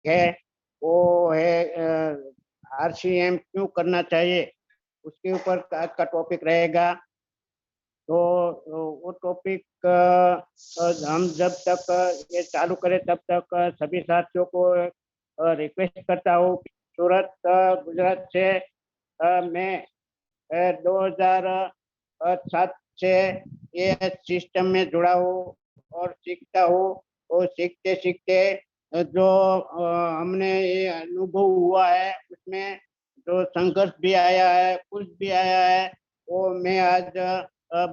है वो है आरसीएम क्यों करना चाहिए, उसके ऊपर आज का टॉपिक रहेगा। तो वो टॉपिक हम जब तक ये चालू करें तब तक सभी साथियों को रिक्वेस्ट करता हूँ कि सूरत गुजरात से मैं 2007 से ये सिस्टम में जुड़ा हूँ और सीखता हूँ। और सीखते सीखते जो हमने ये अनुभव हुआ है उसमें जो संघर्ष भी आया है, कुछ भी आया है, वो मैं आज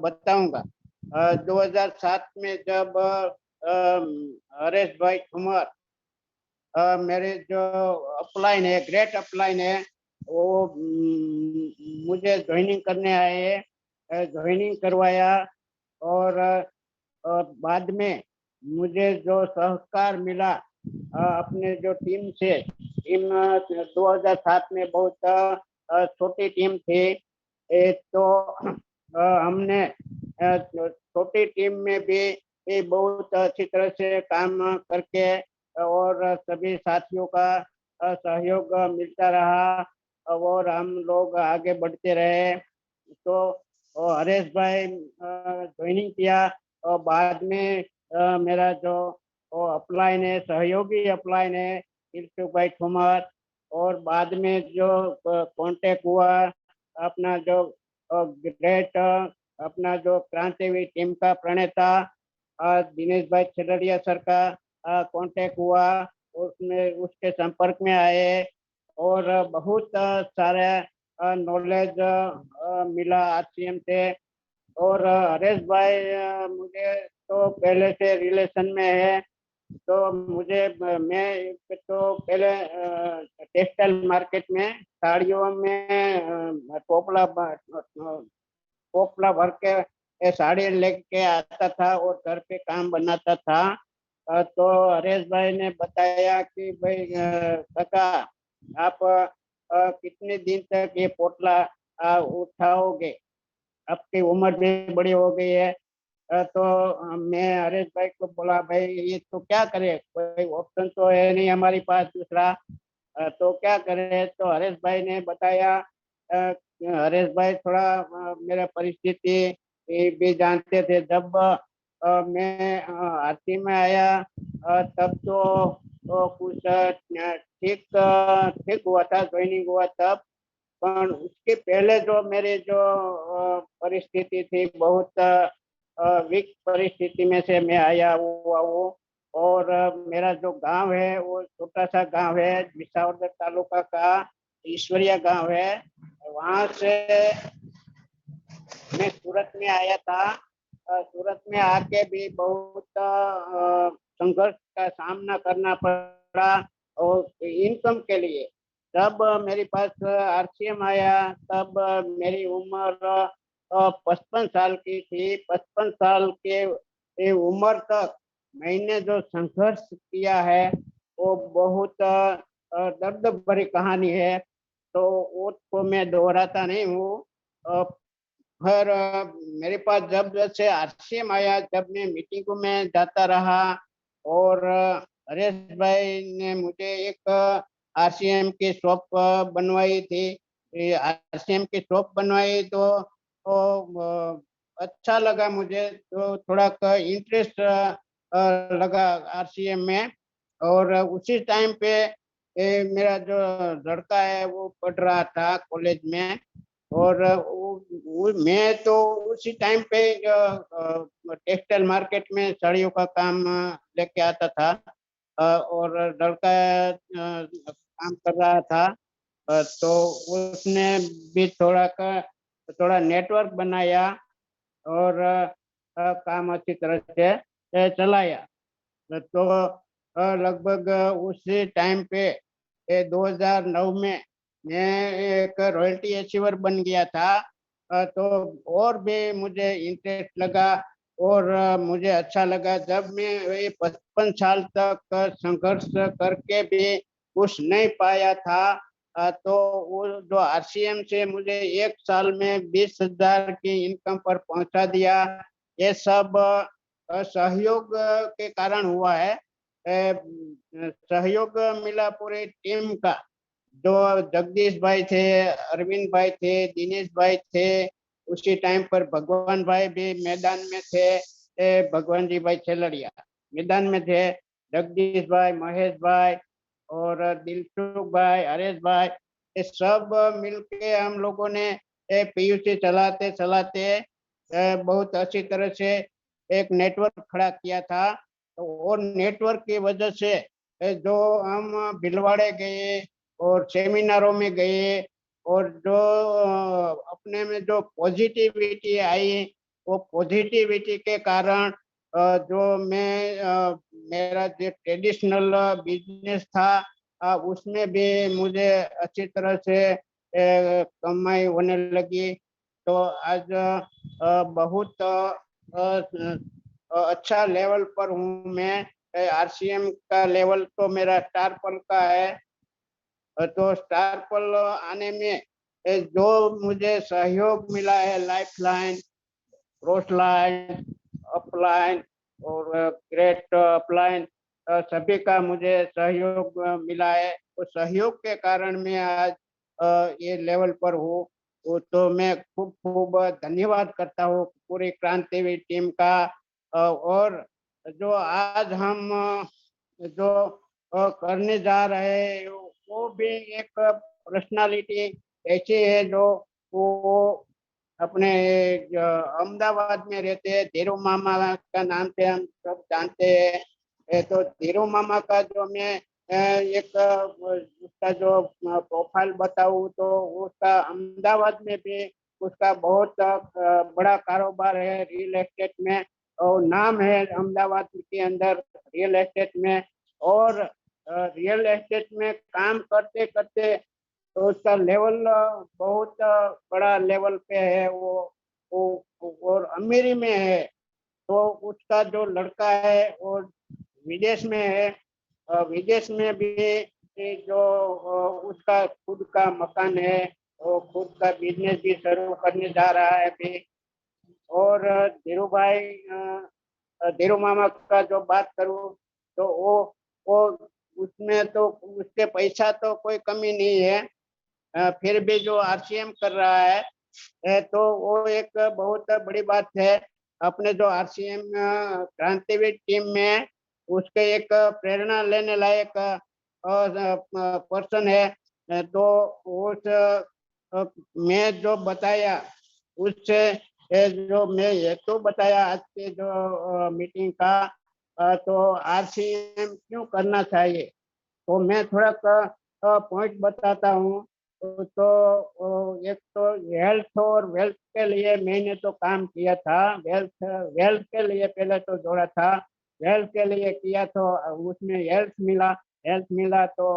बताऊंगा। 2007 में जब हरेश भाई कुमार मेरे जो अपलाइन है, ग्रेट अपलाइन है, वो मुझे ज्वाइनिंग करने आए, ज्वाइनिंग करवाया। और बाद में मुझे जो सहकार मिला अपने जो टीम से, टीम 2007 में बहुत छोटी टीम थी। तो हमने छोटी टीम में भी बहुत अच्छी तरह से काम करके और सभी साथियों का सहयोग मिलता रहा और हम लोग आगे बढ़ते रहे। तो हरेश भाई ज्वाइनिंग किया और बाद में मेरा जो अपलाइन है, सहयोगी अपलाइन है इल्तुफ भाई ठुमर। और बाद में जो कांटेक्ट हुआ अपना जो ग्रेट अपना जो क्रांतिवीर टीम का प्रणेता दिनेश भाई छलरिया सर का कांटेक्ट हुआ, उसमें उसके संपर्क में आए और बहुत सारे नॉलेज मिला आरसीएम से। और हरेश भाई मुझे तो पहले से रिलेशन में है। तो मुझे मैं तो पहले टेक्सटाइल मार्केट में साड़ियों में टोपला भर के ये साड़ी लेके आता था और घर पे काम बनाता था। तो हरेश भाई ने बताया कि भाई काका आप कितने दिन तक ये पोटला उठाओगे, आपकी उम्र भी बड़ी हो गई है। तो मैं हरेश भाई को बोला भाई ये तो क्या करे, कोई ऑप्शन तो है नहीं हमारे पास दूसरा, तो क्या करे। तो हरेश भाई ने बताया हरेश भाई थोड़ा मेरा परिस्थिति भी जानते थे। जब मैं आरती में आया तब तो कुछ ठीक ठीक हुआ था, ज्वाइनिंग हुआ तब। पर उसके पहले जो मेरी जो परिस्थिति थी, बहुत वीक परिस्थिति में से मैं आया हुआ हूँ। और मेरा जो गांव है वो छोटा सा गांव है, विसावदर तालुका का ईश्वरिया गांव है। वहां से मैं सूरत में आया था। सूरत में आके भी बहुत संघर्ष का सामना करना पड़ा और इनकम के लिए। जब मेरे पास आरसीएम आया तब मेरी उम्र 55 साल की थी। 55 साल के उम्र तक मैंने जो संघर्ष किया है वो बहुत दर्द भरी कहानी है। तो वो तो मैं दोहराता नहीं हूँ। पर मेरे पास जब से आरसीएम आया, जब मैं मीटिंगों में जाता रहा और हरेश भाई ने मुझे एक आरसीएम की शॉप बनवाई थी। आरसीएम की शॉप बनवाई तो अच्छा लगा मुझे, तो थोड़ा इंटरेस्ट लगा आरसीएम में। और उसी टाइम पे मेरा जो लड़का है वो पढ़ रहा था कॉलेज में। और मैं तो उसी टाइम पे टेक्सटाइल मार्केट में साड़ियों का काम लेके आता था और लड़का काम कर रहा था। तो उसने भी थोड़ा नेटवर्क बनाया और काम अच्छी तरह से चलाया। तो लगभग उसी टाइम पे 2009 में मैं एक रॉयल्टी अचीवर बन गया था। तो और भी मुझे इंटरेस्ट लगा और मुझे अच्छा लगा। जब मैं ये 55 साल तक संघर्ष करके भी कुछ नहीं पाया था, तो वो जो आरसीएम से मुझे एक साल में 20,000 की इनकम पर पहुंचा दिया, ये सब सहयोग के कारण हुआ है। सहयोग मिला पूरी टीम का। जो जगदीश भाई थे, अरविंद भाई थे, दिनेश भाई थे, उसी टाइम पर भगवान भाई भी मैदान में थे। भगवान जी भाई छेलड़िया मैदान में थे। जगदीश भाई, महेश भाई और दिलसुख भाई, हरेश भाई, ये सब मिलके हम लोगों ने पीयूसी चलाते चलाते बहुत अच्छी तरह से एक नेटवर्क खड़ा किया था। तो वो नेटवर्क की वजह से जो हम भिलवाड़े गए और सेमिनारों में गए, और जो अपने में जो पॉजिटिविटी आई, वो पॉजिटिविटी के कारण जो मैं मेरा जो ट्रेडिशनल बिजनेस था उसमें भी मुझे अच्छी तरह से कमाई होने लगी। तो आज बहुत अच्छा लेवल पर हूँ मैं। आरसीएम का लेवल तो मेरा स्टार पल का है। तो स्टार पल आने में जो मुझे सहयोग मिला है, life line, cross line, upline और ग्रेट अपलाइन, सभी का मुझे सहयोग मिला है। तो सहयोग के कारण मैं आज ये लेवल पर हूँ। तो मैं खूब खूब धन्यवाद करता हूँ पूरी क्रांतिवीर टीम का। और जो आज हम जो करने जा रहे हैं वो भी एक पर्सनालिटी ऐसी है जो वो अपने अहमदाबाद में रहते हैं। धीरू मामा का नाम से हम सब जानते हैं। तो धीरू मामा का जो मैं एक उसका जो प्रोफाइल बताऊं तो उसका अहमदाबाद में भी उसका बहुत बड़ा कारोबार है रियल एस्टेट में, और नाम है अहमदाबाद के अंदर रियल एस्टेट में। और रियल एस्टेट में काम करते करते तो उसका लेवल बहुत बड़ा लेवल पे है और अमीरी में है। तो उसका जो लड़का है वो विदेश में है। विदेश में भी जो उसका खुद का मकान है, वो खुद का बिजनेस भी शुरू करने जा रहा है अभी। और धीरू भाई, धीरू मामा का जो बात करूं तो वो उसमें तो उसके पैसा तो कोई कमी नहीं है। फिर भी जो आरसीएम कर रहा है तो वो एक बहुत बड़ी बात है। अपने जो आरसीएम क्रांतिवीर टीम में उसके एक प्रेरणा लेने लायक पर्सन है। तो उस मैं जो बताया उससे जो मैं ये तो बताया आज के जो मीटिंग का तो आरसीएम क्यों करना चाहिए, तो मैं थोड़ा पॉइंट बताता हूँ। एक तो हेल्थ और वेल्थ के लिए मैंने तो काम किया था। वेल्थ वेल्थ के लिए पहले तो जोड़ा था, वेल्थ के लिए किया तो उसमें हेल्थ मिला तो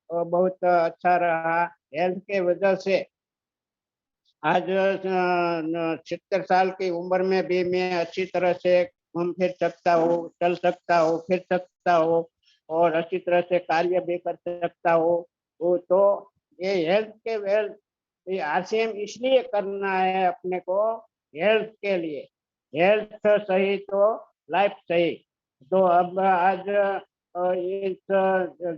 बहुत अच्छा रहा। हेल्थ के वजह से आज 70 साल की उम्र में भी मैं अच्छी तरह से घूम फिर सकता हूँ, चल सकता हूँ, फिर सकता हूँ और अच्छी तरह से कार्य भी कर सकता हूँ। तो ये हेल्थ के वेल्थ, ये आरसीएम इसलिए करना है अपने को, हेल्थ के लिए। हेल्थ सही तो लाइफ सही। तो अब आज इस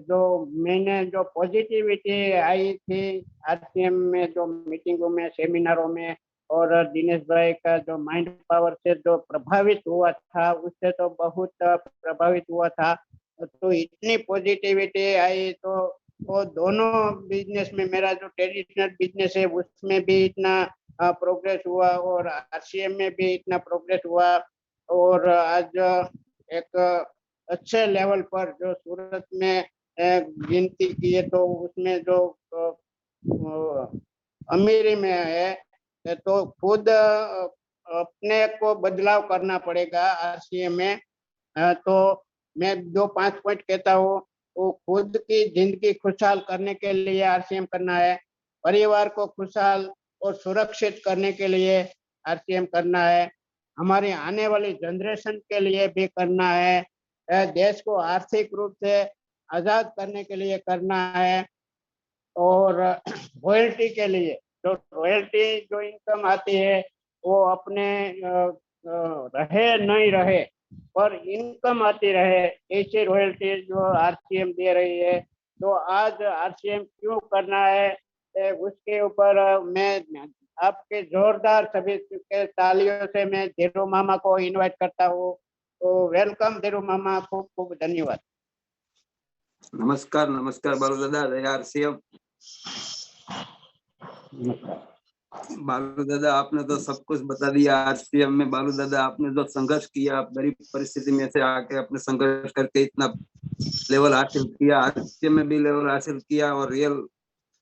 जो मैंने जो पॉजिटिविटी आई थी आरसीएम में, जो मीटिंगों में, सेमिनारों में, और दिनेश भाई का जो माइंड पावर से जो प्रभावित हुआ था उससे तो बहुत प्रभावित हुआ था। तो इतनी पॉजिटिविटी आई तो वो दोनों बिजनेस में, मेरा जो ट्रेडिशनल बिजनेस है उसमें भी इतना प्रोग्रेस हुआ और आरसीएम में भी इतना प्रोग्रेस हुआ। और आज एक अच्छे लेवल पर जो सूरत में गिनती की है तो उसमें जो अमीरी में है तो खुद अपने को बदलाव करना पड़ेगा आरसीएम में। तो मैं जो 5 पॉइंट कहता हूँ, वो खुद की जिंदगी खुशहाल करने के लिए आरसीएम करना है, परिवार को खुशहाल और सुरक्षित करने के लिए आरसीएम करना है, हमारी आने वाली जनरेशन के लिए भी करना है, देश को आर्थिक रूप से आजाद करने के लिए करना है, और रॉयल्टी के लिए जो रॉयल्टी जो इनकम आती है वो अपने रहे नहीं रहे पर इनकम आती रहे, ऐसी रॉयल्टी जो आरसीएम दे रही है। तो आज आरसीएम क्यों करना है, उसके ऊपर मैं आपके जोरदार सभी के तालियों से मैं धीरू मामा को इनवाइट करता हूँ। तो वेलकम धीरू मामा, खूब खूब धन्यवाद। नमस्कार नमस्कार बालू दादा, आरसीएम बालू दादा, आपने तो सब कुछ बता दिया। आरसीएम में बालू दादा आपने जो संघर्ष किया, गरीब परिस्थिति में से आके अपने संघर्ष करके इतना लेवल हासिल किया, आरसीएम में भी लेवल हासिल किया और रियल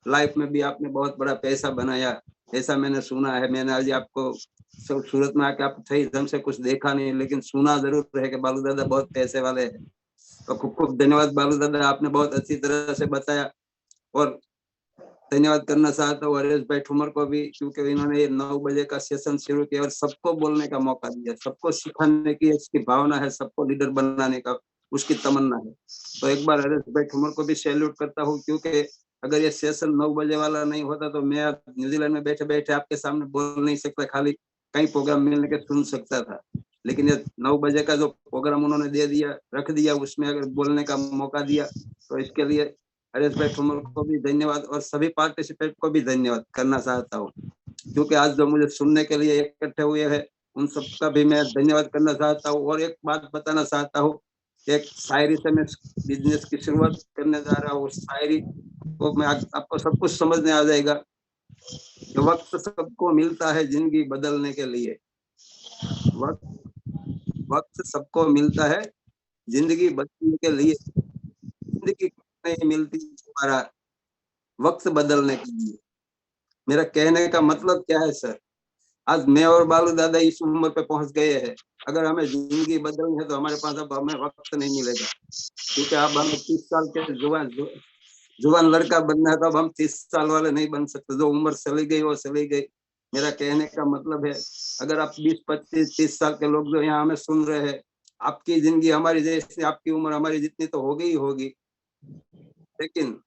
लाइफ में भी आपने बहुत बड़ा पैसा बनाया, ऐसा मैंने सुना है। मैंने आज आपको सब सूरत में आके आप सही ढंग से कुछ देखा नहीं, लेकिन सुना जरूर है कि बालू दादा बहुत पैसे वाले हैं। तो खूब खूब धन्यवाद बालू दादा, आपने बहुत अच्छी तरह से बताया। और धन्यवाद करना चाहता हूँ हरेश भाई ठुमर को भी, क्योंकि इन्होंने ये 9 बजे का सेशन शुरू किया और सबको बोलने का मौका दिया, सबको सिखाने की इसकी भावना है, सबको लीडर बनाने का उसकी तमन्ना है। तो एक बार हरेश भाई ठुमर को भी सैल्यूट करता हूँ, क्योंकि अगर ये सेशन 9 बजे वाला नहीं होता तो मैं न्यूजीलैंड में बैठे बैठे आपके सामने बोल नहीं सकता, खाली कई प्रोग्राम मिलने के सुन सकता था। लेकिन ये 9 बजे का जो प्रोग्राम उन्होंने दे दिया, रख दिया, उसमें अगर बोलने का मौका दिया, तो इसके लिए हरेश भाई ठुमर को भी धन्यवाद और सभी पार्टिसिपेंट को भी धन्यवाद करना चाहता हूँ, क्योंकि आज जो मुझे सुनने के लिए इकट्ठे हुए हैं उन सबका भी मैं धन्यवाद करना चाहता हूँ। और एक बात बताना चाहता हूँ, एक शायरी से मैं बिजनेस की शुरुआत करने जा रहा हूँ। शायरी को मैं आपको सब कुछ समझ में आ जाएगा कि वक्त सबको मिलता है जिंदगी बदलने के लिए, वक्त सबको मिलता है जिंदगी बदलने के लिए, जिंदगी नहीं मिलती दोबारा वक्त बदलने के लिए। मेरा कहने का मतलब क्या है सर, आज मैं और बालू दादा इस उम्र पे पहुंच गए हैं, अगर हमें जिंदगी बदलनी है तो हमारे पास अब हमें वक्त नहीं मिलेगा, क्योंकि अब हमें 30 साल के जुबान लड़का बनना है तो अब हम 30 साल वाले नहीं बन सकते। जो उम्र चली गई वो चली गई। मेरा कहने का मतलब है, अगर आप 20, 25, 30 साल के लोग जो यहाँ हमें सुन रहे हैं, आपकी जिंदगी हमारी जैसी, आपकी उम्र हमारी जितनी तो होगी ही होगी, लेकिन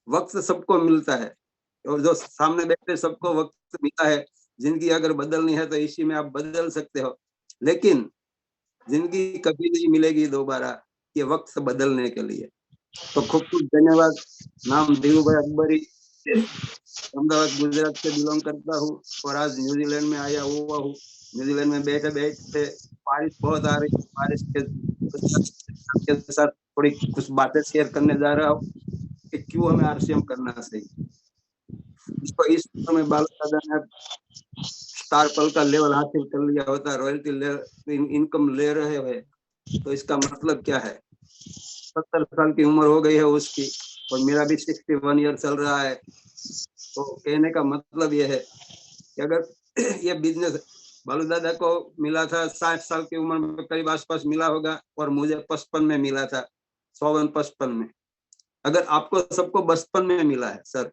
वक्त सबको मिलता है और जो सामने बैठे सबको वक्त मिला है। जिंदगी अगर बदलनी है तो इसी में आप बदल सकते हो, लेकिन जिंदगी कभी नहीं मिलेगी दोबारा ये वक्त बदलने के लिए। तो खूब खूब धन्यवाद। नाम धीरू भाई अकबरी, अहमदाबाद गुजरात से बिलोंग करता हूँ और आज न्यूजीलैंड में आया हुआ हूँ। न्यूजीलैंड में बैठे बैठे बारिश बहुत आ रही है, बारिश के साथ थोड़ी कुछ बातें शेयर करने जा रहा हूँ कि क्यों हमें आरसीएम करना चाहिए। इसको इस में बालू दादा ने स्टार पल का लेवल हासिल कर लिया होता, रॉयल्टी इनकम ले रहे हैं, तो इसका मतलब क्या है, 70 साल की उम्र हो गई है उसकी और मेरा भी 61 ईयर चल रहा है। तो कहने का मतलब यह है कि अगर ये बिजनेस बालू दादा को मिला था 60 साल की उम्र में करीब आसपास मिला होगा और मुझे 55 में मिला था, 54-55 में। अगर आपको सबको 55 में मिला है सर,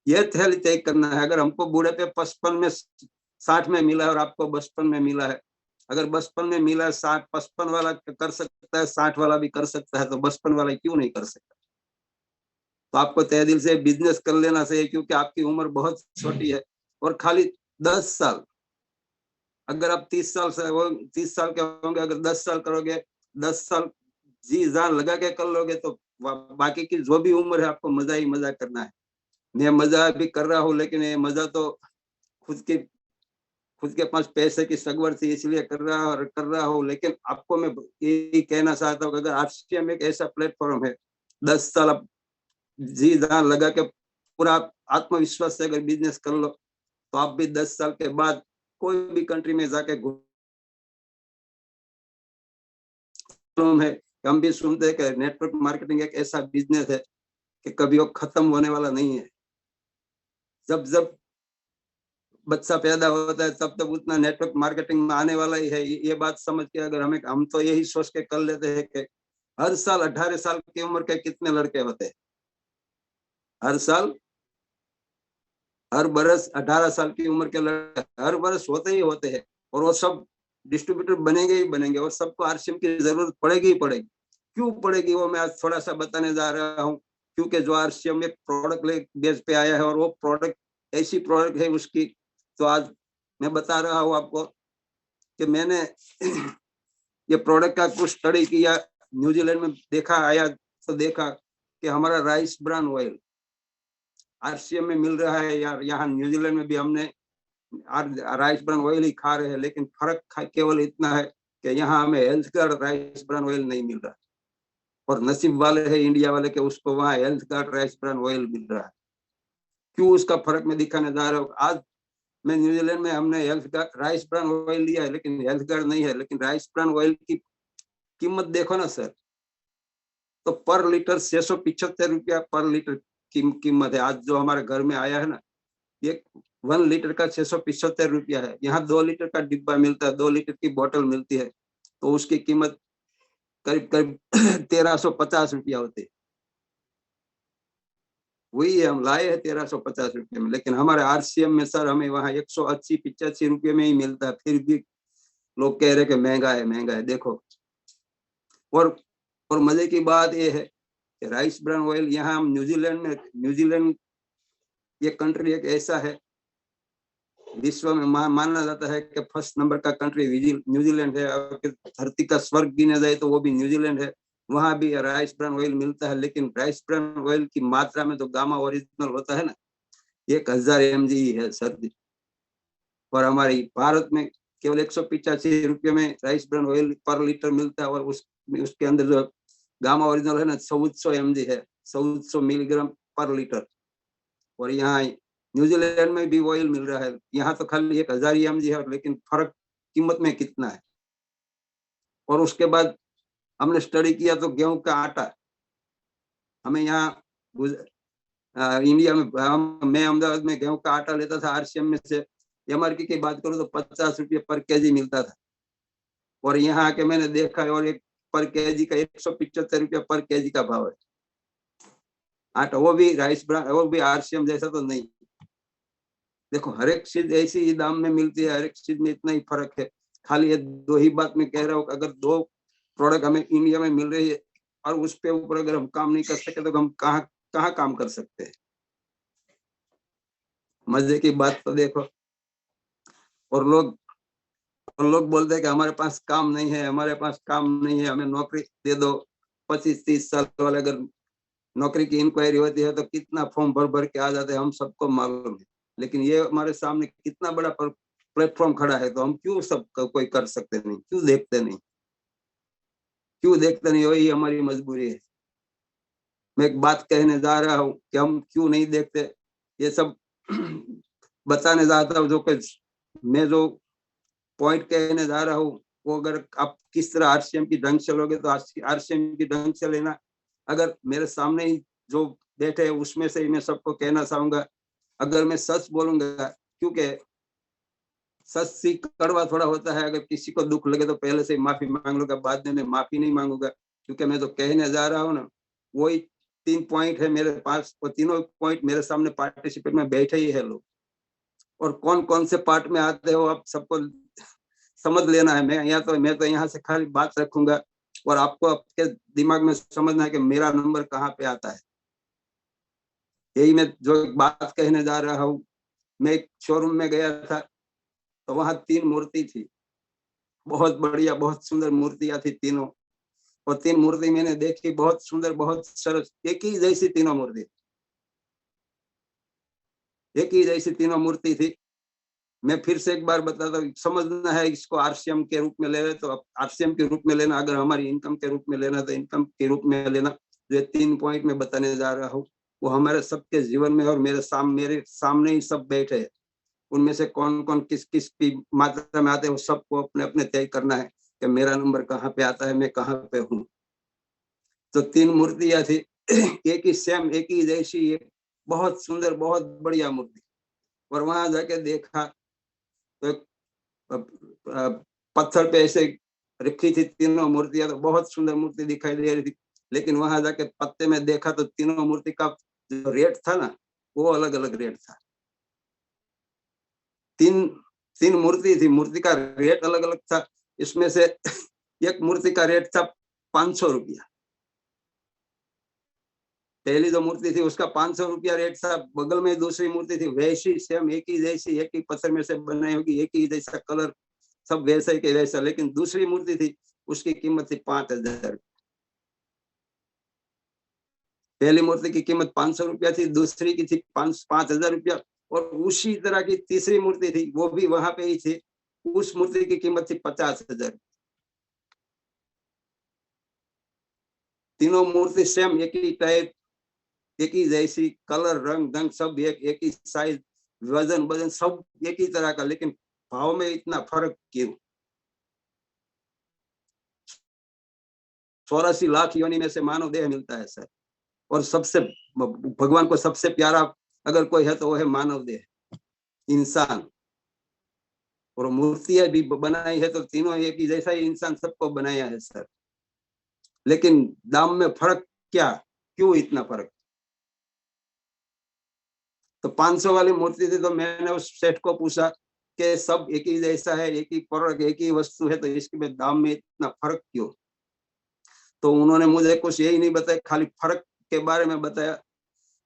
ये तय करना है। अगर हमको बूढ़े पे 55 में 60 में मिला है और आपको 55 में मिला है, अगर 55 में मिला है, 60 55 वाला कर सकता है, 60 वाला भी कर सकता है, तो 55 वाला क्यों नहीं कर सकता। तो आपको तय दिल से बिजनेस कर लेना चाहिए, क्योंकि आपकी उम्र बहुत छोटी है और खाली 10 साल, अगर आप 30 साल से 30 साल के होंगे, अगर 10 साल करोगे, 10 साल जी जान लगा के कर लोगे, तो बाकी की जो भी उम्र है आपको मजा ही मजा करना है। मैं मजा भी कर रहा हूँ, लेकिन ये मजा तो खुद के पास पैसे की सगवड़ थी इसलिए कर रहा हूँ। लेकिन आपको मैं यही कहना चाहता हूँ कि अगर आरसीएम एक ऐसा प्लेटफॉर्म है, 10 साल आप जी जान लगा के पूरा आत्मविश्वास से अगर बिजनेस कर लो, तो आप भी 10 साल के बाद कोई भी कंट्री में जाके है। हम भी सुनते हैं कि नेटवर्क मार्केटिंग एक ऐसा बिजनेस है कि कभी वो खत्म होने वाला नहीं है। जब जब बच्चा पैदा होता है तब तक उतना नेटवर्क मार्केटिंग में आने वाला ही है। ये बात समझ के अगर हम तो यही सोच के कर लेते हैं कि हर साल 18 साल की उम्र के कितने लड़के होते हैं, हर साल हर बरस 18 साल की उम्र के लड़के हर बरस होते ही होते हैं, और वो सब डिस्ट्रीब्यूटर बनेंगे ही बनेंगे और सबको आरसीएम की जरूरत पड़ेगी ही पड़ेगी। क्यों पड़ेगी वो मैं आज थोड़ा सा बताने जा रहा हूँ, क्योंकि जो आरसीएम एक प्रोडक्ट बेस पे आया है और वो प्रोडक्ट ऐसी प्रोडक्ट है उसकी, तो आज मैं बता रहा हूँ आपको कि मैंने ये प्रोडक्ट का कुछ स्टडी किया, न्यूजीलैंड में देखा, आया तो देखा कि हमारा राइस ब्रान ऑयल आरसीएम में मिल रहा है यार, यहाँ न्यूजीलैंड में भी हमने राइस ब्रान ऑयल ही खा रहे हैं, लेकिन फर्क केवल इतना है कि यहाँ हमें health card rice bran oil नहीं मिल रहा, और नसीब वाले है इंडिया वाले के उसको वहाँ health card rice bran oil मिल रहा है। क्यों उसका फर्क मैं दिखाने जा रहा हूँ। आज मैं न्यूजीलैंड में हमने health card rice bran oil लिया है, लेकिन हेल्थ कार्ड नहीं है, लेकिन राइस ब्रान ऑयल की कीमत देखो ना सर, तो पर लीटर 675 रुपया पर लीटर कीमत है। आज जो हमारे घर में आया है ना, ये 1 लीटर का 675 रुपया है। यहाँ 2 लीटर का डिब्बा मिलता है, 2 लीटर की बोतल मिलती है, तो उसकी कीमत करीब करीब 1350 रुपया होती है। वही हम लाए हैं 1350 रुपये में, लेकिन हमारे आरसीएम में सर हमें वहाँ 180-85 रुपये में ही मिलता है, फिर भी लोग कह रहे कि महंगा है महंगा है। देखो, और मजे की बात यह है कि राइस ब्रान ऑयल यहाँ हम न्यूजीलैंड ये कंट्री एक ऐसा है विश्व में माना जाता है कि फर्स्ट नंबर का कंट्री न्यूजीलैंड है, और धरती का स्वर्ग गिना जाए तो वो भी न्यूजीलैंड है। वहां भी राइस ब्रान ऑयल मिलता है, लेकिन राइस ब्रान ऑयल की मात्रा में जो गामा ओरिजिनल होता है ना, 1000 mg ही है सर। और हमारे भारत में केवल 185 रुपये में राइस ब्रान ऑयल पर लीटर मिलता है, और उसके अंदर जो गामा ओरिजिनल है ना 1400 mg है, 1400 मिलीग्राम पर लीटर। और यहाँ न्यूजीलैंड में भी ऑयल मिल रहा है, यहाँ तो खाली 1000 mg है, लेकिन फर्क कीमत में कितना है। और उसके बाद हमने स्टडी किया तो गेहूं का आटा हमें यहाँ इंडिया में, मैं अहमदाबाद में गेहूं का आटा लेता था आरसीएम में से, एमआरपी की बात करूं तो 50 रुपये पर केजी मिलता था, और यहाँ आके मैंने देखा और एक पर केजी का 175 रुपया पर केजी का भाव है आटा, वो भी राइस ब्रांड, वो भी आरसीएम जैसा तो नहीं। देखो, हर एक चीज ऐसी ही दाम में मिलती है, हर एक चीज में इतना ही फर्क है। खाली ये 2 ही बात मैं कह रहा हूँ, अगर 2 प्रोडक्ट हमें इंडिया में मिल रही है और उस पे ऊपर अगर हम काम नहीं कर सके तो हम कहाँ काम कर सकते हैं। मजे की बात तो देखो, और लोग बोलते हैं कि हमारे पास काम नहीं है, हमारे पास काम नहीं है, हमें नौकरी दे दो। 25-30 साल वाले अगर नौकरी की इंक्वायरी होती है तो कितना फॉर्म भर के आ जाते हैं, हम सबको मालूम है। लेकिन ये हमारे सामने कितना बड़ा प्लेटफॉर्म खड़ा है, तो हम क्यों सब कोई कर सकते नहीं, क्यों देखते नहीं, वही हमारी मजबूरी है। मैं एक बात कहने जा रहा हूँ कि हम क्यों नहीं देखते, ये सब बताने जाता हूँ। मैं जो पॉइंट कहने जा रहा हूँ, वो अगर आप किस तरह आरसीएम की ढंग से लोगे तो आरसीएम की ढंग से लेना। अगर मेरे सामने ही जो बैठे है उसमें से ही मैं सबको कहना चाहूंगा, अगर मैं सच बोलूंगा, क्योंकि सच सी कड़वा थोड़ा होता है, अगर किसी को दुख लगे तो पहले से माफी मांग लूंगा, बाद में मैं माफी नहीं मांगूंगा, क्योंकि मैं जो कहने जा रहा हूँ ना, वही 3 पॉइंट है मेरे पास, और तीनों पॉइंट मेरे सामने पार्टिसिपेट में बैठे ही है लोग, और कौन कौन से पार्ट में आते हो आप सबको समझ लेना है। मैं तो यहाँ से खाली बात रखूंगा, और आपको आपके दिमाग में समझना है कि मेरा नंबर कहाँ पे आता है। यही मैं जो बात कहने जा रहा हूँ। मैं एक शोरूम में गया था, तो वहां 3 मूर्ति थी, बहुत बढ़िया, बहुत सुंदर मूर्तियां थी तीनों, और 3 मूर्ति मैंने देखी, बहुत सुंदर, बहुत सरस, एक ही जैसी तीनों मूर्ति, एक ही जैसी तीनों मूर्ति थी। मैं फिर से एक बार बताता हूँ, समझना है इसको आरसीएम के रूप में ले रहे तो आरसीएम के रूप में लेना, अगर हमारी इनकम के रूप में लेना तो इनकम के रूप में लेना। जो 3 पॉइंट में बताने जा रहा हूँ वो हमारे सबके जीवन में और मेरे सामने ही सब बैठे हैं। उनमें से कौन कौन किस किस की मात्रा में आते हैं वो सबको अपने अपने तय करना है कि मेरा नंबर कहाँ पे आता है, मैं कहाँ पे हूँ। तो 3 मूर्तियां थी, एक ही सेम, एक ही जैसी, बहुत सुंदर, बहुत बढ़िया मूर्ति। और वहां जाके देखा तो पत्थर पे ऐसे रखी थी तीनों मूर्तियां, तो बहुत सुंदर मूर्ति दिखाई दे रही थी। लेकिन वहां जाके पत्ते में देखा तो तीनों मूर्ति का जो रेट था ना, वो अलग अलग रेट था। 3 मूर्ति थी, मूर्ति का रेट अलग अलग था। इसमें से एक मूर्ति का रेट था 500 रुपया। पहली जो मूर्ति थी उसका 500 रुपया रेट था। बगल में दूसरी मूर्ति थी, वैसी सेम, एक ही जैसी, एक ही पत्थर में से बनाई होगी, एक ही जैसा कलर, सब वैसा ही के वैसा। लेकिन दूसरी मूर्ति थी उसकी कीमत थी 5,000। पहली मूर्ति की कीमत 500 रुपया थी, दूसरी की थी 5,000 रुपया, और उसी तरह की तीसरी मूर्ति थी, वो भी वहां पे ही थी, उस मूर्ति की कीमत थी 50,000। तीनों मूर्ति सेम, एक ही टाइप, एक ही जैसी, कलर रंग ढंग सब एक ही साइज, वजन वजन सब एक ही तरह का, लेकिन भाव में इतना फर्क क्यों? 84 लाख योनि में से मानव देह मिलता है सर, और सबसे भगवान को सबसे प्यारा अगर कोई है तो वो है मानव देह, इंसान। और मूर्तियां भी बनाई है तो तीनों एक ही जैसा ही इंसान सबको बनाया है सर, लेकिन दाम में फर्क क्या, क्यों इतना फर्क? तो 500 वाली मूर्ति थी, तो मैंने उस सेठ को पूछा कि सब एक ही जैसा है, एक ही प्रोडक्ट, एक ही वस्तु है, तो इसके दाम में इतना फर्क क्यों? तो उन्होंने मुझे कुछ यही नहीं बताया, खाली फर्क के बारे में बताया।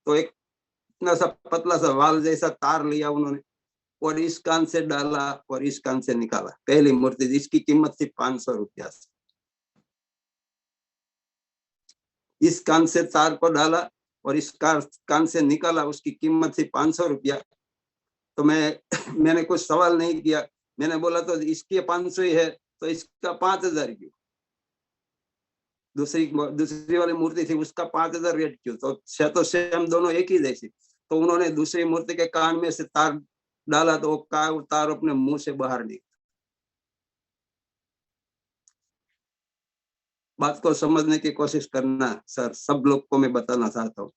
तो एक इतना सा पतला सा वाल जैसा तार लिया उन्होंने, और इस कान से डाला और इस कान से निकाला। पहली मूर्ति जिसकी कीमत थी 500 रुपया, इस कान से तार को डाला और इस कान से निकाला, उसकी कीमत थी 500 रुपया। तो मैंने कुछ सवाल नहीं किया, मैंने बोला तो इसकी 500 ही है तो इसका 5,000 क्यों? दूसरी वाली मूर्ति थी उसका 5,000 रेट क्यों? तो सेम दोनों एक ही जैसी। तो उन्होंने दूसरी मूर्ति के कान में से तार डाला तो वो तार अपने मुंह से बाहर निकला। बात को समझने की कोशिश करना सर, सब लोग को मैं बताना चाहता हूँ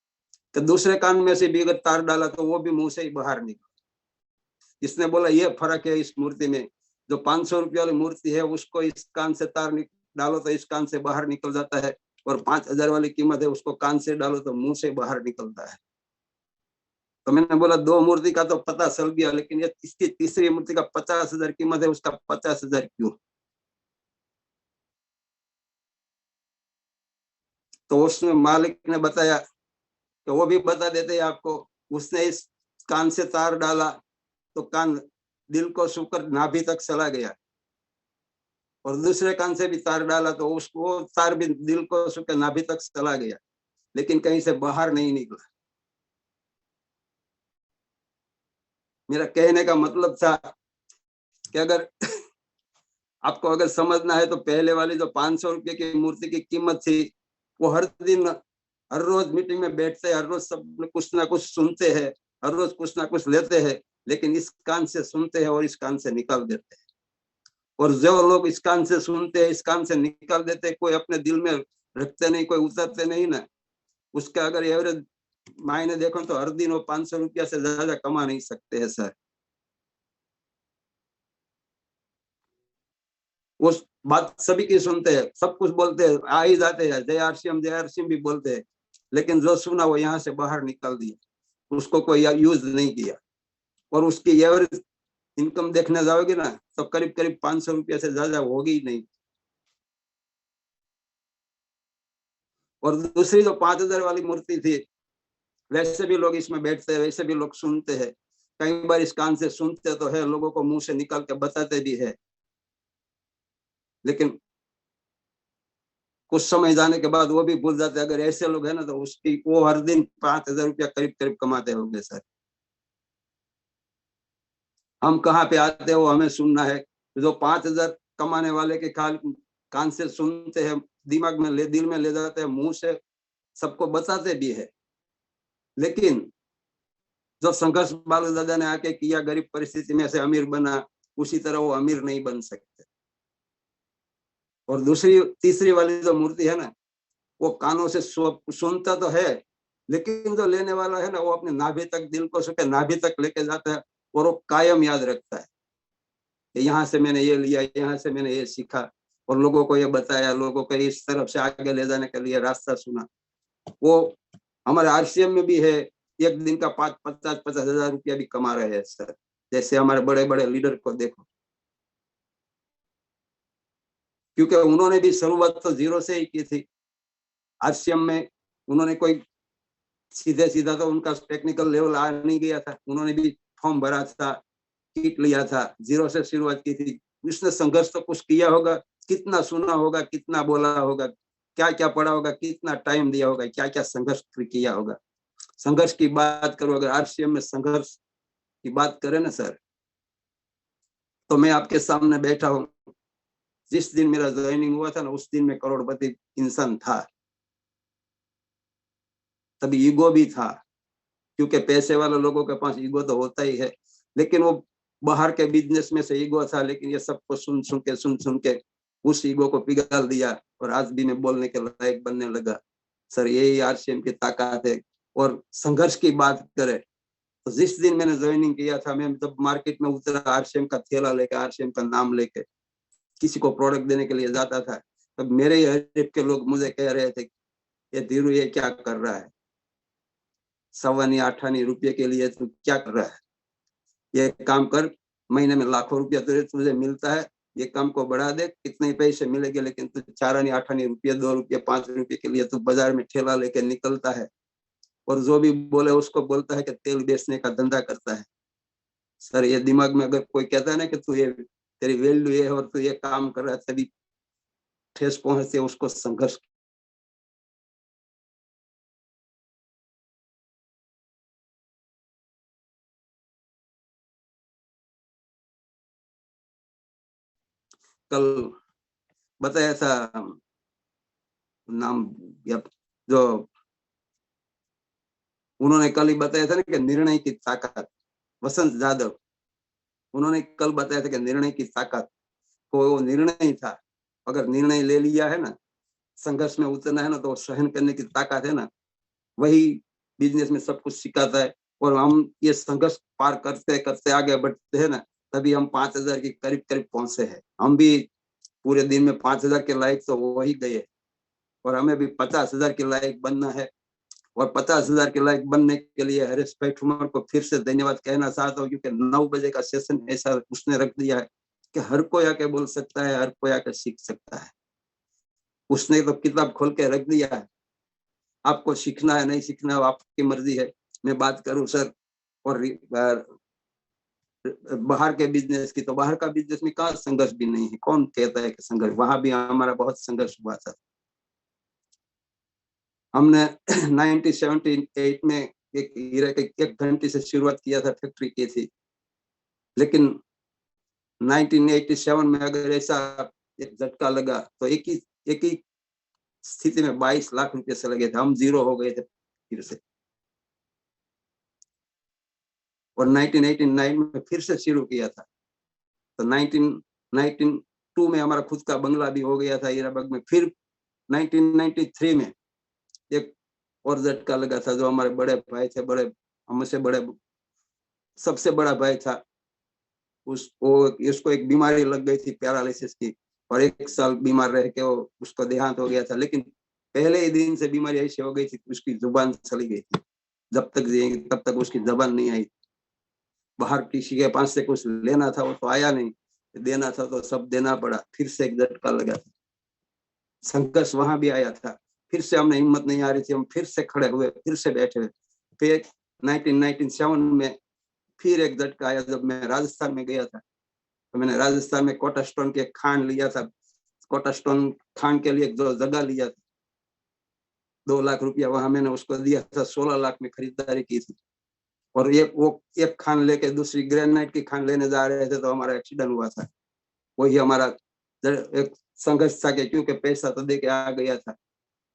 कि दूसरे कान में से भी अगर तार डाला तो वो भी मुंह से ही बाहर निकला। इसने बोला ये फर्क है इस मूर्ति में, जो 500 रुपये वाली मूर्ति है उसको इस कान से तार डालो तो इस कान से बाहर निकल जाता है, और 5,000 वाली कीमत है उसको कान से डालो तो मुंह से बाहर निकलता है। तो मैंने बोला दो मूर्ति का तो पता चल गया, लेकिन ये इसकी तीसरी मूर्ति का 50,000 कीमत है, उसका 50,000 क्यों? तो उसमें मालिक ने बताया कि वो भी बता देते आपको। उसने इस कान से तार डाला तो कान दिल को छूकर नाभि तक चला गया, और दूसरे कान से भी तार डाला तो उसको तार भी दिल को छूकर नाभि तक चला गया, लेकिन कहीं से बाहर नहीं निकला। मेरा कहने का मतलब था कि अगर आपको अगर समझना है तो पहले वाली जो 500 रुपये की मूर्ति की कीमत थी, वो हर दिन हर रोज मीटिंग में बैठते हैं, हर रोज सब कुछ ना कुछ सुनते हैं, हर रोज कुछ ना कुछ लेते हैं, लेकिन इस कान से सुनते हैं और इस कान से निकाल देते हैं। और जो लोग इस कान से सुनते हैं, इस कान से निकाल देते हैं, कोई अपने दिल में रखते नहीं, कोई उतारते नहीं ना, उसका अगर एवरेज मायने देखो तो हर दिन वो 500 रुपया से ज्यादा कमा नहीं सकते हैं सर। वो बात सभी की सुनते हैं, सब कुछ बोलते हैं, आ ही जाते हैं, जय आरसीएम भी बोलते हैं, लेकिन जो सुना वो यहाँ से बाहर निकाल दिया, उसको कोई यूज नहीं किया। और उसकी एवरेज इनकम देखने जाओगे ना तो करीब करीब 500 रुपया से ज्यादा होगी ही नहीं। और दूसरी जो 5,000 वाली मूर्ति थी, वैसे भी लोग इसमें बैठते हैं, वैसे भी लोग सुनते हैं, कई बार इस कान से सुनते तो है, लोगों को मुंह से निकाल के बताते भी है, लेकिन कुछ समय जाने के बाद वो भी भूल जाते। अगर ऐसे लोग है ना तो उसकी वो हर दिन 5,000 रुपया करीब करीब कमाते होंगे सर। हम कहाँ पे आते हो, हमें सुनना है। जो 5,000 कमाने वाले के कान से सुनते हैं, दिमाग में दिल में ले जाते हैं, मुंह से सबको बताते भी है, लेकिन जो संघर्ष बालू दादा ने आके किया, गरीब परिस्थिति में से अमीर बना, उसी तरह वो अमीर नहीं बन सकते। और तीसरी वाली जो मूर्ति है ना, वो कानों से सुनता तो है, लेकिन जो लेने वाला है ना वो अपने नाभि तक, दिल को सुके नाभि तक लेके जाता है, और वो कायम याद रखता है कि यहाँ से मैंने ये लिया, यहाँ से मैंने ये सीखा, और लोगों को ये बताया, लोगों को इस तरफ से आगे ले जाने के लिए रास्ता सुना। वो हमारे आरसीएम में भी है, एक दिन का 50-50 हजार रुपया भी कमा रहे हैं सर, जैसे हमारे बड़े बड़े लीडर को देखो, क्योंकि उन्होंने भी शुरुआत तो जीरो से ही की थी। आरसीएम में उन्होंने कोई सीधे सीधा तो उनका टेक्निकल लेवल आ नहीं गया था, उन्होंने भी फॉर्म भरा था, किट लिया था, जीरो से शुरुआत की थी। उसने संघर्ष तो कुछ किया होगा, कितना सुना होगा, कितना बोला होगा, क्या क्या पढ़ा होगा, कितना टाइम दिया होगा, क्या क्या संघर्ष किया होगा। संघर्ष की बात करो, अगर आरसीएम में संघर्ष की बात करें ना सर, तो मैं आपके सामने बैठा हूँ, जिस दिन मेरा ज्वाइनिंग हुआ था ना, उस दिन मैं करोड़पति इंसान था। तभी ईगो भी था, क्योंकि पैसे वाले लोगों के पास ईगो तो होता ही है, लेकिन वो बाहर के बिजनेस में से ईगो था। लेकिन ये सबको सुन सुन के उस ईगो को पिघाल दिया, और आज भी मैं बोलने के लायक बनने लगा। सर यही आरसीएम की ताकत है। और संघर्ष की बात करें तो जिस दिन मैंने ज्वाइनिंग किया था, मैं जब मार्केट में उतरा, आरसीएम का थैला लेके, आरसीएम का नाम लेके किसी को प्रोडक्ट देने के लिए जाता था, तब मेरे हरीफ के लोग मुझे कह रहे थे, ये धीरू ये क्या कर रहा है, 7-8 रुपये के लिए तू क्या कर रहा है, ये काम कर, महीने में लाखों रुपया तुझे मिलता है, ये काम को बढ़ा दे, कितने पैसे मिलेंगे, लेकिन तू 4-8 रुपये, 2 रुपये, 5 रुपये के लिए तू बाजार में ठेला लेके निकलता है, और जो भी बोले उसको बोलता है कि तेल बेचने का धंधा करता है। सर ये दिमाग में अगर कोई कहता है ना कि तू ये तेरी वैल्यू ये है और तू ये काम कर रहा है, तभी ठेस पहुंचते उसको संघर्ष। कल बताया था नाम, या जो उन्होंने कल ही बताया था ना कि निर्णय की ताकत, वसंत जाधव, उन्होंने कल बताया था कि निर्णय की ताकत, को वो निर्णय था, अगर निर्णय ले लिया है ना, संघर्ष में उतरना है ना, तो सहन करने की ताकत है ना, वही बिजनेस में सब कुछ सिखाता है। और हम ये संघर्ष पार करते करते आगे बढ़ते हैं ना, तभी हम 5,000 के करीब करीब पहुंचे हैं। हम भी पूरे दिन में 5,000 के लायक तो वही गए, और हमें भी 50,000 के लायक बनना है। और 50,000 के लायक बनने के लिए हरीश भाई ठुमर को फिर से धन्यवाद कहना चाहता हूँ, क्योंकि 9 बजे का सेशन ऐसा उसने रख दिया है कि हर कोई आके बोल सकता है, हर कोई आके सीख सकता है। उसने तो किताब खोल के रख दिया है, आपको सीखना है नहीं सीखना है आपकी मर्जी है। मैं बात करूं सर, और बाहर के बिजनेस की, तो बाहर का बिजनेस में कहाँ संघर्ष भी नहीं है, कौन कहता है कि संघर्ष, वहां भी हमारा बहुत संघर्ष हुआ था। हमने 1978 में एक हीरे के एक घंटे से शुरुआत किया था, फैक्ट्री की थी, लेकिन 1987 में अगर ऐसा एक झटका लगा तो एक ही स्थिति में 22 लाख रुपए से लगे थे, हम जीरो हो गए थे फिर से। और 1989 में फिर से शुरू किया था, तो 1992 में हमारा खुद का बंगला भी हो गया था हीराबाग में। फिर 1993 में एक और झटका लगा था, जो हमारे बड़े भाई थे, बड़े हमसे बड़े, सबसे बड़ा भाई था, उसको एक बीमारी लग गई थी पैरालिसिस की, और 1 साल बीमार रह के वो उसको देहांत हो गया था। लेकिन पहले ही दिन से बीमारी ऐसी हो गई थी, उसकी जुबान चली गई थी, जब तक जिएंगे तब तक उसकी जबान नहीं आई। बाहर किसी के पास से कुछ लेना था, वो तो आया नहीं, देना था तो सब देना पड़ा। फिर से एक झटका लगा था, संघर्ष वहां भी आया था, फिर से हमने हिम्मत नहीं आ रही थी, हम फिर से खड़े हुए, फिर से बैठे हुए। फिर 1997 में फिर एक झटका आया, जब मैं राजस्थान में गया था, तो मैंने राजस्थान में कोटा स्टोन के खान लिया था। कोटा स्टोन खान के लिए जो जगह लिया था, 2 लाख रुपया वहां मैंने उसको दिया था, 16 लाख में खरीदारी की थी। और एक खान लेके दूसरी ग्रेनाइट की खान लेने जा रहे थे, तो हमारा एक्सीडेंट हुआ था। वही हमारा एक संघर्ष था, क्योंकि पैसा तो दे के आ गया था,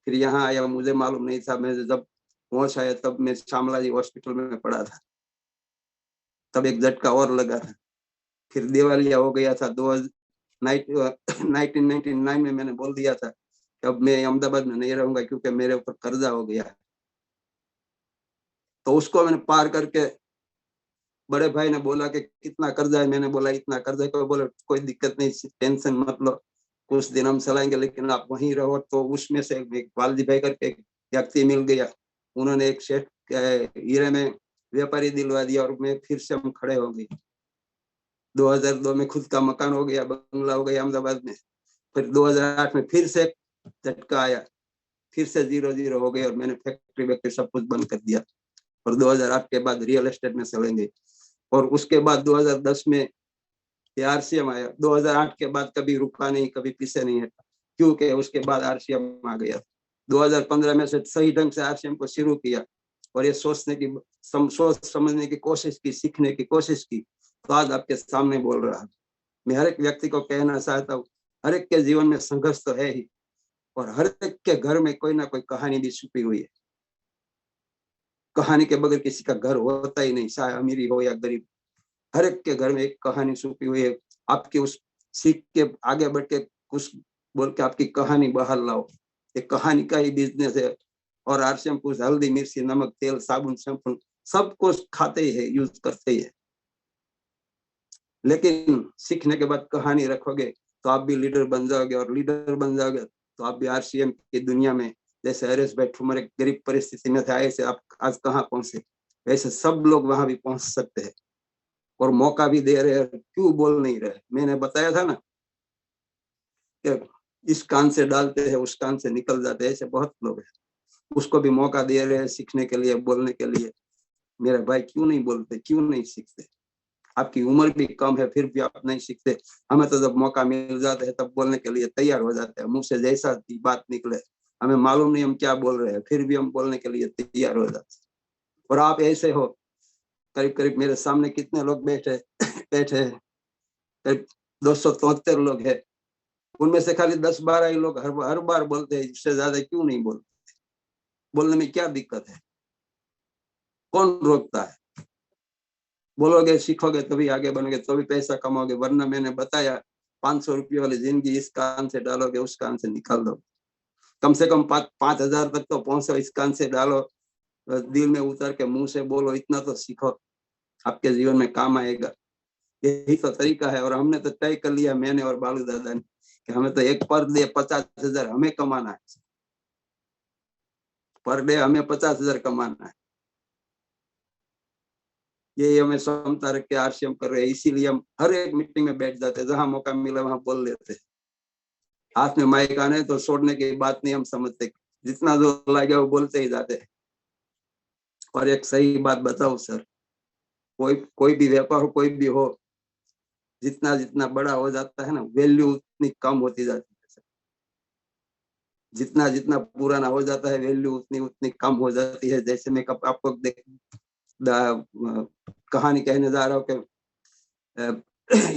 फिर यहाँ आया, मुझे मालूम नहीं था। मैं जब होश आया तब मैं शामला जी हॉस्पिटल में पड़ा था, तब एक झटका और लगा था। फिर दिवालिया हो गया था। 1999 में मैंने बोल दिया था कि अब मैं अहमदाबाद में नहीं रहूंगा, क्योंकि मेरे ऊपर कर्जा हो गया है। तो उसको मैंने पार करके, बड़े भाई ने बोला कि कितना कर्जा है, मैंने बोला इतना कर्जा है। कोई बोले कोई दिक्कत नहीं, टेंशन मत लो, कुछ दिन हम चलाएंगे, लेकिन आप वहीं रहो। तो उसमें से एक वालजी भाई करके एक व्यक्ति मिल गया, उन्होंने एक सेठ हीरे में व्यापारी दिलवा दिया, और मैं फिर से हम खड़े हो गए। 2002 में खुद का मकान हो गया, बंगला हो गया अहमदाबाद में। फिर 2008 में फिर से झटका आया, फिर से 0-0 हो गए, और मैंने फैक्ट्री वैक्ट्री सब कुछ बंद कर दिया। और 2008 के बाद रियल एस्टेट में चलेंगे। और उसके बाद 2010 में ये आरसीएम आया 2008 के बाद, कभी रुका नहीं, कभी पीछे नहीं है, क्योंकि उसके बाद आरसीएम आ गया। 2015 में से सही ढंग से आरसीएम को शुरू किया और ये सोचने की, सोच समझने की कोशिश की, सीखने की कोशिश की, तो आज आपके सामने बोल रहा हूं। मैं हर एक व्यक्ति को कहना चाहता हूँ, हर एक के जीवन में संघर्ष तो है ही, और हर एक के घर में कोई ना कोई कहानी भी छुपी हुई है। कहानी के बगैर किसी का घर होता ही नहीं, चाहे अमीरी हो या गरीब। हर एक के घर में एक कहानी छुपी हुई है। आपकी उस सीख के आगे बढ़ के कुछ बोल के आपकी कहानी बाहर लाओ। एक कहानी का ही बिजनेस है। और आरसीएम कुछ हल्दी, मिर्ची, नमक, तेल, साबुन, शैम्पू सब कुछ खाते ही है, यूज करते ही है। लेकिन सीखने के बाद कहानी रखोगे तो आप भी लीडर बन जाओगे, और लीडर बन जाओगे तो आप भी आरसीएम की दुनिया में, जैसे हरेश भाई ठुमर एक गरीब परिस्थिति में थे, ऐसे आप आज कहाँ पहुंचे, वैसे सब लोग वहां भी पहुंच सकते हैं। और मौका भी दे रहे हैं, क्यों बोल नहीं रहे। मैंने बताया था ना कि इस कान से डालते हैं उस कान से निकल जाते हैं, ऐसे बहुत लोग हैं। उसको भी मौका दे रहे हैं सीखने के लिए, बोलने के लिए। मेरे भाई क्यों नहीं बोलते, क्यों नहीं सीखते। आपकी उम्र भी कम है फिर भी आप नहीं सीखते। हमें तो जब मौका मिल जाता है तब बोलने के लिए तैयार हो जाते हैं, मुंह से जैसा बात निकले, हमें मालूम नहीं हम क्या बोल रहे हैं, फिर भी हम बोलने के लिए तैयार हो जाते हैं। और आप ऐसे हो, करीब करीब मेरे सामने कितने लोग बैठे बैठे करीब 273 लोग हैं। उनमें से खाली 10-12 ही लोग हर बार बोलते हैं, इससे ज्यादा क्यों नहीं बोलते। बोलने में क्या दिक्कत है, कौन रोकता है। बोलोगे, सीखोगे तभी आगे बनोगे, तभी पैसा कमाओगे। वरना मैंने बताया 500 रुपये वाली जिंदगी इस कान से डालोगे उस कान से निकाल दो। कम से कम 5,000 तक तो पहुंचो, इस कान से डालो, दिल में उतर के मुंह से बोलो, इतना तो सीखो, आपके जीवन में काम आएगा। यही तो तरीका है। और हमने तो तय कर लिया, मैंने और बालू दादा ने, कि हमें तो एक पर डे 50,000 हमें कमाना है। पर डे हमें 50,000 कमाना है। ये हमें क्षमता रख के आरसीएम कर रहे हैं। इसीलिए हम हर एक मीटिंग में बैठ जाते हैं, जहां मौका मिला वहां बोल लेते हैं। हाथ में माइक आने तो छोड़ने की बात नहीं हम समझते, जितना जो लगे वो बोलते ही जाते हैं। और एक सही बात बताओ सर, कोई भी व्यापार हो, कोई भी हो, जितना जितना बड़ा हो जाता है ना, वैल्यू उतनी कम होती जाती है। जितना जितना पुराना हो जाता है, वैल्यू उतनी उतनी कम हो जाती है। जैसे मैं आपको कहानी कहने जा रहा हूँ कि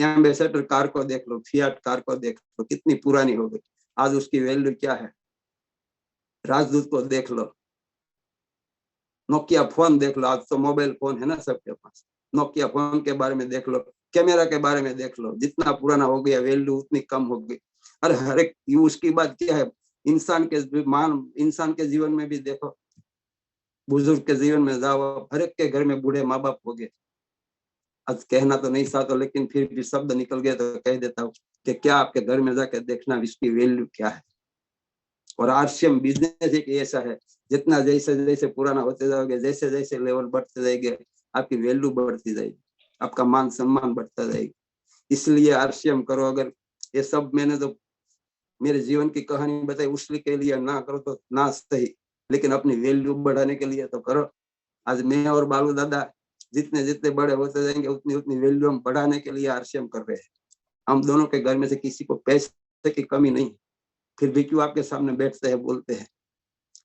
एम्बेसडर कार को देख लो, फियाट कार को देख लो, कितनी पुरानी हो गई, आज उसकी वैल्यू क्या है। राजदूत को देख लो, नोकिया फोन देख लो, आज तो मोबाइल फोन है ना सबके पास। नोकिया फोन के बारे में देख लो, कैमरा के बारे में देख लो, जितना पुराना हो गया वैल्यू उतनी कम हो गई। अरे हर एक उसकी बात क्या है, इंसान के जीवन में भी देखो, बुजुर्ग के जीवन में जाओ, हर एक के घर में बूढ़े माँ बाप हो गए। आज कहना तो नहीं चाहता, लेकिन फिर भी शब्द निकल गया तो कह देता हूँ कि क्या आपके घर में जाकर देखना इसकी वैल्यू क्या है। और आरसीएम बिजनेस एक ऐसा है, जितना जैसे जैसे पुराना होते जाओगे, जैसे जैसे लेवल बढ़ते जाएंगे, आपकी वैल्यू बढ़ती जाएगी, आपका मान सम्मान बढ़ता जाएगा। इसलिए आरसीएम करो। अगर ये सब मैंने तो मेरे जीवन की कहानी बताई, उसके के लिए ना करो तो ना सही, लेकिन अपनी वैल्यू बढ़ाने के लिए तो करो। आज मैं और बालू दादा जितने जितने बड़े होते जाएंगे, उतनी उतनी वैल्यू हम बढ़ाने के लिए आरसीएम कर रहे हैं। हम दोनों के घर में से किसी को पैसे की कमी नहीं, फिर भी क्यों आपके सामने बैठते हैं, बोलते हैं।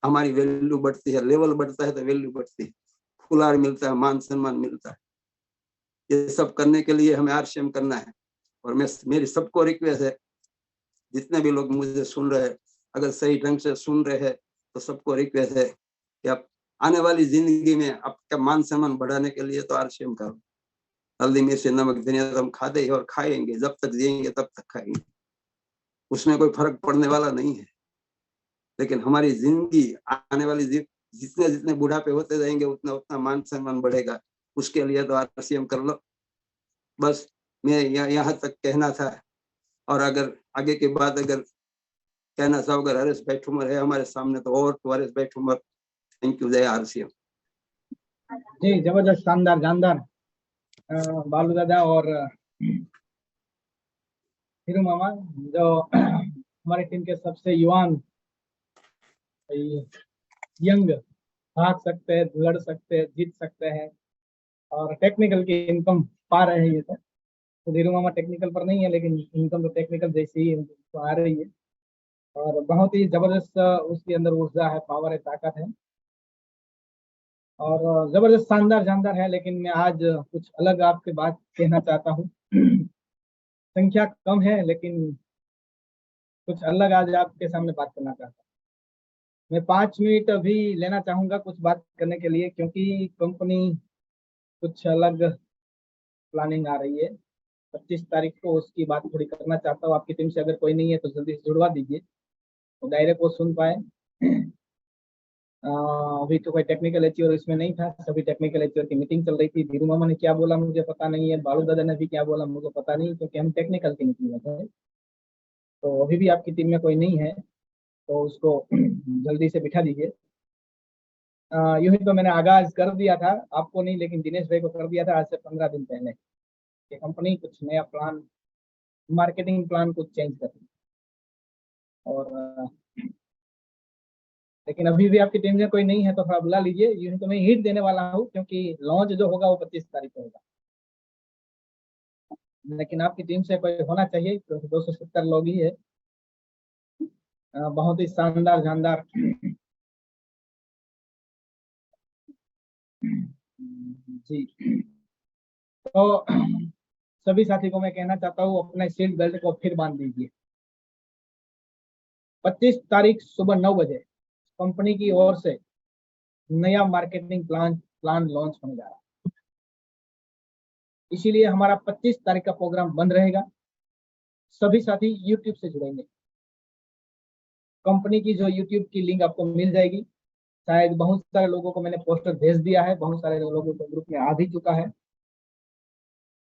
हमारी वैल्यू बढ़ती है, लेवल बढ़ता है तो वैल्यू बढ़ती है, फुलार मिलता है, मान सम्मान मिलता है। ये सब करने के लिए हमें आरसीएम करना है। और मेरी सबको रिक्वेस्ट है, जितने भी लोग मुझे सुन रहे हैं, अगर सही ढंग से सुन रहे हैं तो सबको रिक्वेस्ट है कि आप आने वाली जिंदगी में आपका मान सम्मान बढ़ाने के लिए तो आरसीएम करो। हल्दी मिर्ची नमक धनिया तो हम खाते ही और खाएंगे, जब तक जिएंगे तब तक खाएंगे, उसमें कोई फर्क पड़ने वाला नहीं है। लेकिन हमारी जिंदगी आने वाली जितने जितने बुढ़ापे होते जाएंगे, उतना उतना मान सम्मान बढ़ेगा। उसके लिए तो आरसीएम कर लो। बस मैं यहाँ तक कहना था। और अगर आगे की बात अगर कहना चाहो, अगर हरेश भाई ठुमर है हमारे सामने तो और तो हरेश भाई ठुमर। थैंक यू, जय आरसीएम। जी जबरदस्त, शानदार, जानदार बालू दादा और हीरू मामा, जो हमारे टीम के सबसे युवान यंग, भाग सकते हैं, लड़ सकते हैं, जीत सकते हैं और टेक्निकल की इनकम पा रहे हैं। ये तो तो धीरू मामा टेक्निकल पर नहीं है, लेकिन इनकम तो टेक्निकल जैसी ही उनको आ रही है और बहुत ही जबरदस्त उसके अंदर ऊर्जा है, पावर है, ताकत है और जबरदस्त शानदार जानदार है। लेकिन मैं आज कुछ अलग आपके बात कहना चाहता हूँ। संख्या कम है लेकिन कुछ अलग आज आपके सामने बात करना चाहता हूँ। मैं 5 मिनट अभी लेना चाहूंगा कुछ बात करने के लिए, क्योंकि कंपनी कुछ अलग प्लानिंग आ रही है 25 तारीख को, उसकी बात थोड़ी करना चाहता हूँ। आपकी टीम से अगर कोई नहीं है तो जल्दी से जुड़वा दीजिए तो डायरेक्ट वो सुन पाए। अभी तो कोई टेक्निकल एचओर इसमें नहीं था, सभी टेक्निकल एचओर की मीटिंग चल रही थी। धीरू मामा ने क्या बोला मुझे पता नहीं है, बालू दादा ने भी क्या बोला मुझे पता नहीं, क्योंकि हम टेक्निकल की मीटिंग में थे। तो अभी भी आपकी टीम में कोई नहीं है तो उसको जल्दी से बिठा दीजिए। यूं ही तो मैंने आगाज कर दिया था, आपको नहीं लेकिन दिनेश भाई को कर दिया था आज से 15 दिन पहले कि कंपनी कुछ नया प्लान, मार्केटिंग प्लान कुछ चेंज कर रही है। और लेकिन अभी भी आपकी टीम में कोई नहीं है तो थोड़ा बुला लीजिए। यूं ही तो मैं हिट देने वाला हूँ क्योंकि लॉन्च जो होगा वो 25 तारीख को होगा, लेकिन आपकी टीम से कोई होना चाहिए क्योंकि 270 लोग ही है। बहुत ही शानदार जानदार। जी, तो सभी साथी को मैं कहना चाहता हूँ अपने सीट बेल्ट को फिर बांध दीजिए। 25 तारीख सुबह 9 बजे कंपनी की ओर से नया मार्केटिंग प्लान लॉन्च होने जा रहा है। इसीलिए हमारा 25 तारीख का प्रोग्राम बंद रहेगा। सभी साथी यूट्यूब से जुड़ेंगे। कंपनी की जो यूट्यूब की लिंक आपको मिल जाएगी। शायद बहुत सारे लोगों को मैंने पोस्टर भेज दिया है, बहुत सारे लोगों को ग्रुप में आ भी चुका है।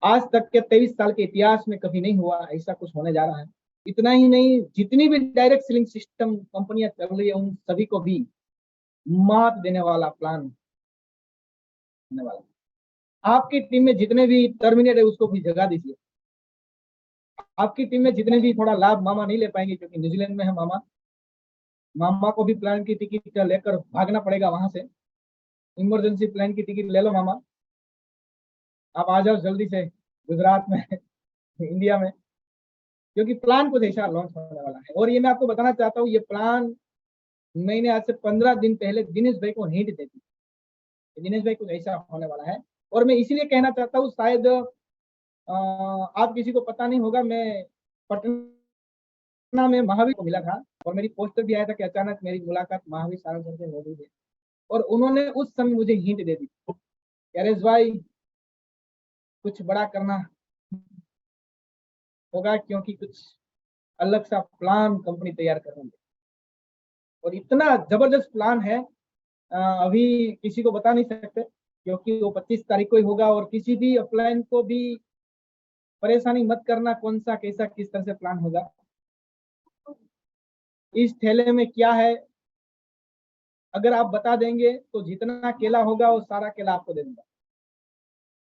आज तक के 23 साल के इतिहास में कभी नहीं हुआ ऐसा कुछ होने जा रहा है। इतना ही नहीं, जितनी भी डायरेक्ट सेलिंग सिस्टम कंपनियां चल रही है उन सभी को भी मात देने वाला प्लान होने वाला है। आपकी टीम में जितने भी टर्मिनेट है उसको भी जगा दीजिए। आपकी टीम में जितने भी थोड़ा लाभ मामा नहीं ले पाएंगे क्योंकि न्यूजीलैंड में है मामा, मामा को भी प्लान की टिकट लेकर भागना पड़ेगा वहां से। इमरजेंसी प्लान की टिकट ले लो मामा, आप आ जाओ जल्दी से गुजरात में इंडिया में, क्योंकि प्लान कुछ ऐसा लॉन्च होने वाला है। और ये मैं आपको बताना चाहता हूँ, ये प्लान मैंने आज से 15 दिन पहले दिनेश भाई को हिंट दे दी। दिनेश भाई कुछ ऐसा होने वाला है और मैं इसीलिए कहना चाहता हूँ, शायद आप किसी को पता नहीं होगा, मैं पटना में महावीर को मिला था और मेरी पोस्टर भी आया था कि अचानक मेरी मुलाकात महावीर सारंग सर से हो गई है और उन्होंने उस समय मुझे हिंट दे दी, कैरेश भाई कुछ बड़ा करना होगा क्योंकि कुछ अलग सा प्लान कंपनी तैयार कर रही है और इतना जबरदस्त प्लान है अभी किसी को बता नहीं सकते क्योंकि वो 25 तारीख को ही होगा। और किसी भी अपलाइन को भी परेशानी मत करना कौन सा कैसा किस तरह से प्लान होगा। इस थैले में क्या है अगर आप बता देंगे तो जितना केला होगा वो सारा केला आपको दे दूंगा,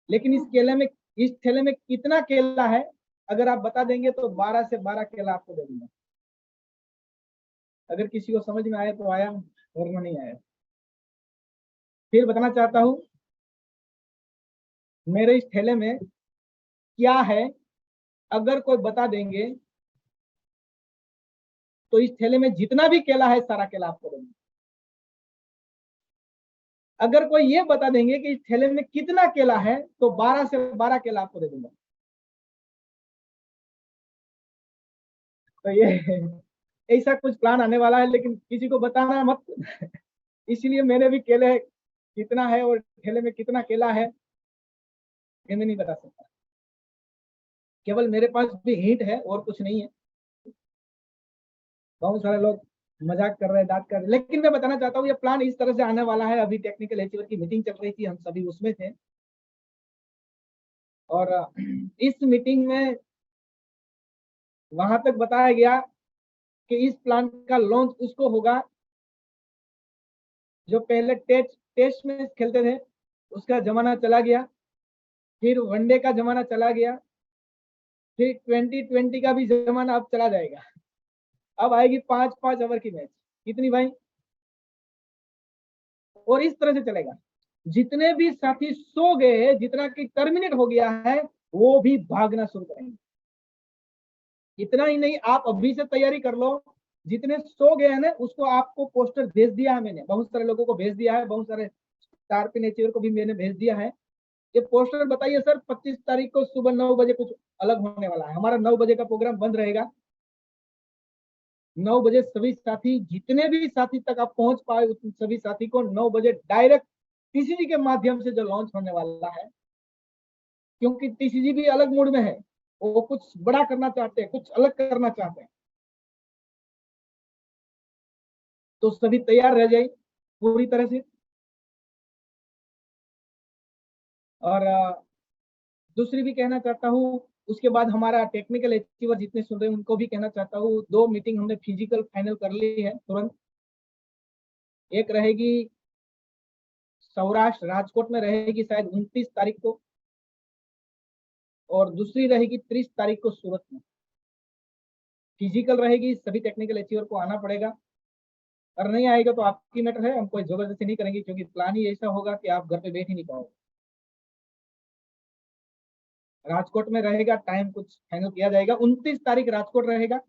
लेकिन इस थैले में कितना केला है अगर आप बता देंगे तो 12 से 12 केला आपको दे दूंगा। अगर किसी को समझ में आया तो आया, वरना नहीं आया। फिर बताना चाहता हूं मेरे इस थैले में क्या है अगर कोई बता देंगे तो इस थैले में जितना भी केला है सारा केला आपको देंगे। अगर कोई ये बता देंगे कि इस थैले में कितना केला है तो 12 से 12 केला आपको दे दूंगा। तो ये ऐसा कुछ प्लान आने वाला है, लेकिन किसी को बताना मत इसलिए मैंने भी केले कितना है और थैले में कितना केला है ये मैं नहीं बता सकता, केवल मेरे पास भी हिंट है और कुछ नहीं है। बहुत सारे लोग मजाक कर रहे हैं, दांत कर रहे हैं, लेकिन मैं बताना चाहता हूँ ये प्लान इस तरह से आने वाला है। अभी टेक्निकल एचओर की मीटिंग चल रही थी, हम सभी उसमें थे और इस मीटिंग में वहां तक बताया गया कि इस प्लान का लॉन्च उसको होगा जो पहले टेस्ट में खेलते थे, उसका जमाना चला गया। फिर वनडे का जमाना चला गया, फिर 2020 का भी जमाना अब चला जाएगा। अब आएगी 5-5 ओवर की मैच, कितनी भाई, और इस तरह से चलेगा। जितने भी साथी सो गए हैं, जितना कि टर्मिनेट हो गया है, वो भी भागना शुरू करेंगे। इतना ही नहीं, आप अभी से तैयारी कर लो। जितने सो गए हैं ना, उसको आपको पोस्टर भेज दिया है मैंने, बहुत सारे लोगों को भेज दिया है, बहुत सारे स्टार पिन अचीवर को भी मैंने भेज दिया है। ये पोस्टर बताइए सर, 25 तारीख को सुबह 9 बजे कुछ अलग होने वाला है। हमारा 9 बजे का प्रोग्राम बंद रहेगा। 9 बजे सभी साथी, जितने भी साथी तक आप पहुंच पाए, उन सभी साथी को 9 बजे डायरेक्ट टीसीजी के माध्यम से जो लॉन्च होने वाला है, क्योंकि टीसीजी भी अलग मूड में है। वो कुछ बड़ा करना चाहते हैं, कुछ अलग करना चाहते हैं। तो सभी तैयार रह जाइए पूरी तरह से। और दूसरी भी कहना चाहता हूँ, उसके बाद हमारा टेक्निकल अचीवर जितने सुन रहे हैं उनको भी कहना चाहता हूँ, 2 मीटिंग हमने फिजिकल फाइनल कर ली है तुरंत। एक रहेगी सौराष्ट्र राजकोट में रहेगी शायद 29 तारीख को, और दूसरी रहेगी 30 तारीख को सूरत में। फिजिकल रहेगी, सभी टेक्निकल अचीवर को आना पड़ेगा। और नहीं आएगा तो आपकी मैटर है, हम कोई जबरदस्ती नहीं करेंगे, क्योंकि प्लान ही ऐसा होगा कि आप घर पे बैठ ही नहीं पाओगे। राजकोट में रहेगा, टाइम कुछ फाइनल किया जाएगा। 29 तारीख राजकोट रहेगा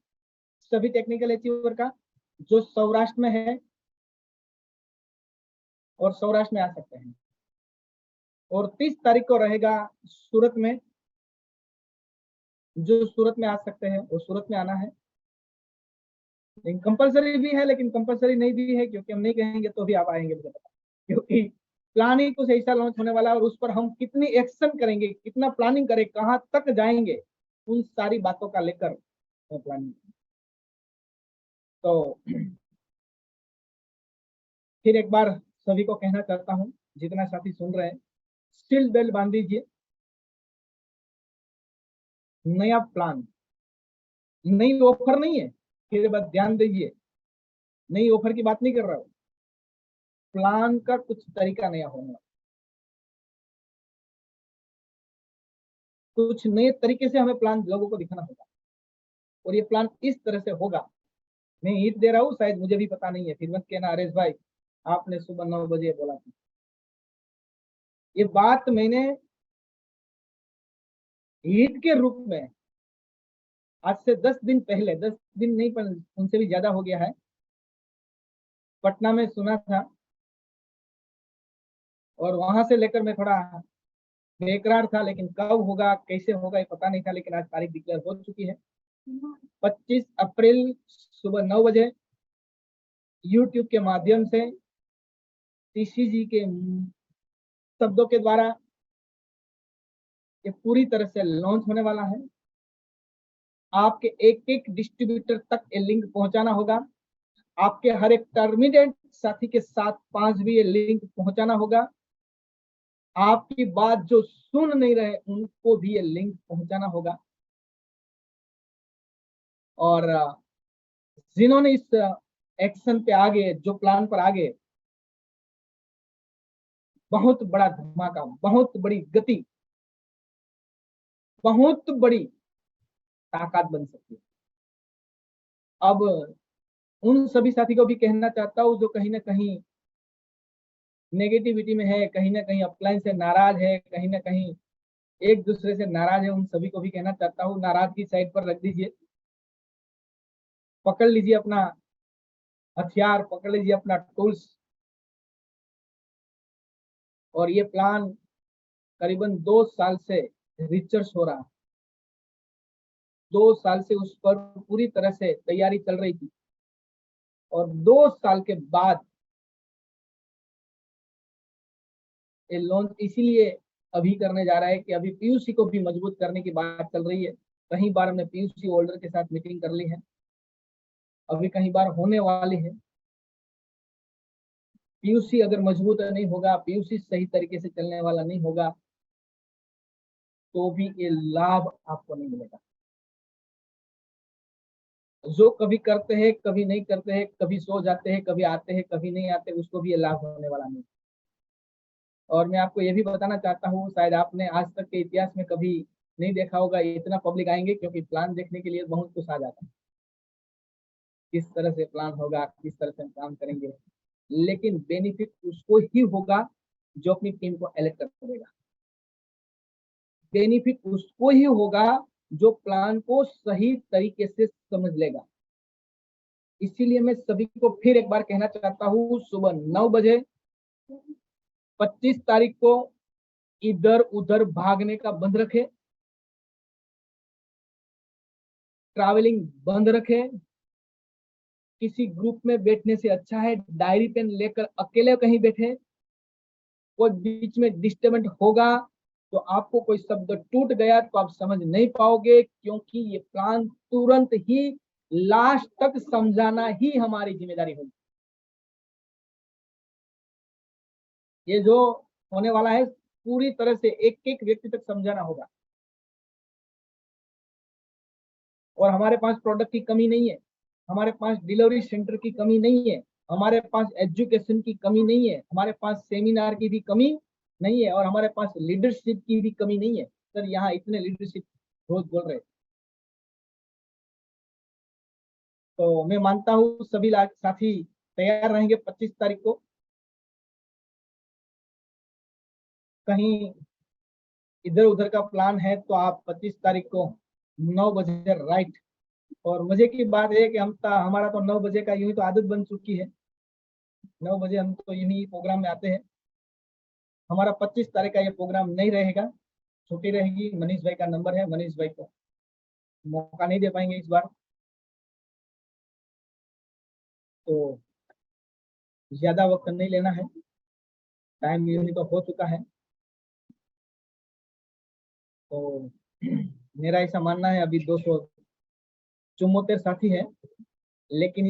सभी टेक्निकल अचीवर का, जो सौराष्ट्र में है और सौराष्ट्र में आ सकते हैं। और 30 तारीख को रहेगा सूरत में, जो सूरत में आ सकते हैं और सूरत में आना है। लेकिन कंपलसरी भी है, लेकिन कंपलसरी नहीं भी है, क्योंकि हम नहीं कहेंगे तो भी आप आएंगे, मुझे पता। क्योंकि प्लानिंग कुछ ऐसा लॉन्च होने वाला है, और उस पर हम कितनी एक्शन करेंगे, कितना प्लानिंग करें, कहां तक जाएंगे, उन सारी बातों का लेकर प्लानिंग। तो फिर एक बार सभी को कहना चाहता हूं, जितना साथी सुन रहे हैं, सीट बेल्ट बांध दीजिए। नया प्लान, नई ऑफर नहीं है, फिर बात ध्यान दीजिए, नई ऑफर की बात नहीं कर रहा हूं। प्लान का कुछ तरीका नया होगा, कुछ नए तरीके से हमें प्लान लोगों को दिखाना होगा, और ये प्लान इस तरह से होगा। मैं हिट दे रहा हूँ, शायद मुझे भी पता नहीं है, फिर मत कहना नरेश भाई आपने सुबह 9 बजे बोला था। ये बात मैंने हिट के रूप में आज से 10 दिन पहले, 10 दिन नहीं पर उनसे भी ज्यादा हो गया है, पटना में सुना था। और वहां से लेकर मैं थोड़ा बेकरार था, लेकिन कब होगा कैसे होगा ये पता नहीं था, लेकिन आज तारीख डिक्लेयर हो चुकी है। 25 अप्रैल सुबह 9 बजे यूट्यूब के माध्यम से टीसीजी के शब्दों के द्वारा ये पूरी तरह से लॉन्च होने वाला है। आपके एक एक डिस्ट्रीब्यूटर तक ये लिंक पहुंचाना होगा। आपके हर एक टर्मिनेट साथी के साथ 5 भी ये लिंक पहुंचाना होगा। आपकी बात जो सुन नहीं रहे उनको भी ये लिंक पहुंचाना होगा। और जिन्होंने इस एक्शन पे आगे, जो प्लान पर आगे, बहुत बड़ा धमाका, बहुत बड़ी गति, बहुत बड़ी ताकत बन सकती है। अब उन सभी साथी को भी कहना चाहता हूँ जो कहीं ना कहीं नेगेटिविटी में है, कहीं ना कहीं अपलाइन से नाराज है, कहीं ना कहीं एक दूसरे से नाराज है, उन सभी को भी कहना चाहता हूँ, नाराजगी साइड पर रख दीजिए। पकड़ लीजिए अपना हथियार, पकड़ लीजिए अपना टूल्स, और ये प्लान करीबन 2 साल से रिसर्च हो रहा है। 2 साल से उस पर पूरी तरह से तैयारी चल रही थी, और 2 साल के बाद ये लॉन्च इसीलिए अभी करने जा रहा है कि अभी पीयूसी को भी मजबूत करने की बात चल रही है। कहीं बार हमने पीयूसी होल्डर के साथ मीटिंग कर ली है, अभी कहीं बार होने वाली है। पीयूसी अगर मजबूत नहीं होगा, पीयूसी सही तरीके से चलने वाला नहीं होगा, तो भी ये लाभ आपको नहीं मिलेगा। जो कभी करते हैं, कभी नहीं करते हैं, कभी सो जाते हैं, कभी आते हैं, कभी नहीं आते, उसको भी ये लाभ होने वाला नहीं। और मैं आपको ये भी बताना चाहता हूँ, शायद आपने आज तक के इतिहास में कभी नहीं देखा होगा इतना पब्लिक आएंगे, क्योंकि प्लान देखने के लिए बहुत कुछ आ जाता है, किस तरह से प्लान होगा, किस तरह से हम काम करेंगे। लेकिन बेनिफिट उसको ही होगा जो अपनी टीम को इलेक्ट करेगा। बेनिफिट उसको ही होगा जो प्लान को सही तरीके से समझ लेगा। इसीलिए मैं सभी को फिर एक बार कहना चाहता हूँ, सुबह 9 बजे 25 तारीख को इधर उधर भागने का बंद रखे, ट्रैवलिंग बंद रखे। किसी ग्रुप में बैठने से अच्छा है डायरी पेन लेकर अकेले कहीं बैठे। कोई बीच में डिस्टर्बेंस होगा तो आपको कोई शब्द टूट गया तो आप समझ नहीं पाओगे, क्योंकि ये प्लान तुरंत ही लास्ट तक समझाना ही हमारी जिम्मेदारी होगी। ये जो होने वाला है पूरी तरह से एक एक व्यक्ति तक समझाना होगा। और हमारे पास प्रोडक्ट की कमी नहीं है, हमारे पास डिलीवरी सेंटर की कमी नहीं है, हमारे पास एजुकेशन की कमी नहीं है, हमारे पास सेमिनार की भी कमी नहीं है, और हमारे पास लीडरशिप की भी कमी नहीं है। सर यहाँ इतने लीडरशिप रोज बोल रहे, तो मैं मानता हूँ सभी साथी तैयार रहेंगे 25 तारीख को। कहीं इधर उधर का प्लान है तो आप 25 तारीख को 9 बजे राइट। और मजे की बात है कि हमारा तो 9 बजे का यूं ही तो आदत बन चुकी है, 9 बजे हम तो यही प्रोग्राम में आते हैं। हमारा 25 तारीख का ये प्रोग्राम नहीं रहेगा, छुट्टी रहेगी। मनीष भाई का नंबर है, मनीष भाई को मौका नहीं दे पाएंगे इस बार, तो ज्यादा वक्त नहीं लेना है, टाइम यूं ही तो हो चुका है। तो मेरा ऐसा मानना है अभी 274 साथी है, लेकिन